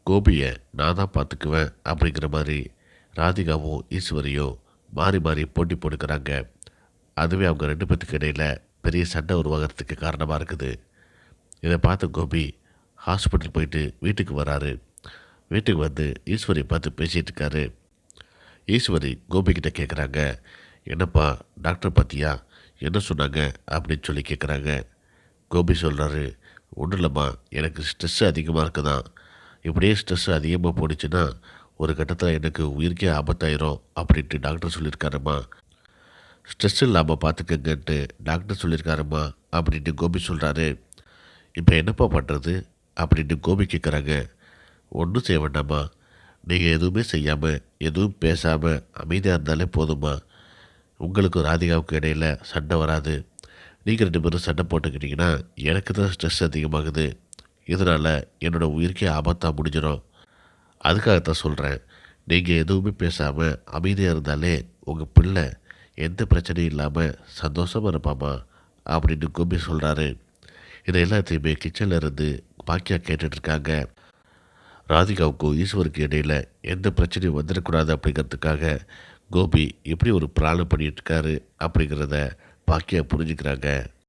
கோபியை நான் தான் பார்த்துக்குவேன் அப்படிங்கிற மாதிரி ராதிகாவும் ஈஸ்வரியும் மாறி மாறி போட்டி போட்டுக்கிறாங்க. அதுவே அவங்க ரெண்டு பேத்துக்கு இடையில் பெரிய சண்டை உருவாகிறதுக்கு காரணமாக இருக்குது. இதை பார்த்து கோபி ஹாஸ்பிட்டல் போயிட்டு வீட்டுக்கு வராரு. வீட்டுக்கு வந்து ஈஸ்வரி பார்த்து பேசிகிட்டு இருக்காரு. ஈஸ்வரி கோபிக்கிட்ட கேட்குறாங்க, என்னப்பா டாக்டர் பார்த்தியா, என்ன சொன்னாங்க அப்படின்னு சொல்லி கேட்குறாங்க. கோபி சொல்கிறாரு, ஒன்றும் இல்லைம்மா, எனக்கு ஸ்ட்ரெஸ்ஸு அதிகமாக இருக்குதான். இப்படியே ஸ்ட்ரெஸ்ஸு அதிகமாக போணுச்சுன்னா ஒரு கட்டத்தில் எனக்கு உயிருக்கே ஆபத்தாயிரும் அப்படின்ட்டு டாக்டர் சொல்லியிருக்காருமா. ஸ்ட்ரெஸ் இல்லாமல் பார்த்துக்கங்கன்ட்டு டாக்டர் சொல்லியிருக்காருமா அப்படின்ட்டு கோபி சொல்கிறாரு. இப்போ என்னப்பா பண்ணுறது அப்படின்ட்டு கோபி கேட்குறாங்க. ஒன்றும் செய்ய வேண்டாமா, நீங்கள் எதுவுமே செய்யாமல் எதுவும் பேசாமல் அமைதியாக இருந்தாலே போதுமா. உங்களுக்கும் ராதிகாவுக்கும் இடையில் சண்டை வராது. நீங்கள் ரெண்டு பேரும் சண்டை போட்டுக்கிட்டிங்கன்னா எனக்கு தான் ஸ்ட்ரெஸ் அதிகமாகுது. இதனால் என்னோடய உயிருக்கே ஆபத்தாக முடிஞ்சிடும். அதுக்காகத்தான் சொல்கிறேன், நீங்கள் எதுவுமே பேசாமல் அமைதியாக இருந்தாலே உங்கள் பிள்ளை எந்த பிரச்சனையும் இல்லாமல் சந்தோஷமாக இருப்பாமா அப்படின்னு கோபி சொல்கிறாரு. இதை எல்லாத்தையுமே கிச்சனில் இருந்து பாக்கியா கேட்டுட்ருக்காங்க. ராதிகாவுக்கும் ஈஸ்வருக்கு இடையில் எந்த பிரச்சனையும் வந்துடக்கூடாது அப்படிங்கிறதுக்காக கோபி எப்படி ஒரு பிளான் பண்ணிகிட்ருக்காரு அப்படிங்கிறத பாக்கியா புரிஞ்சுக்கிறாங்க.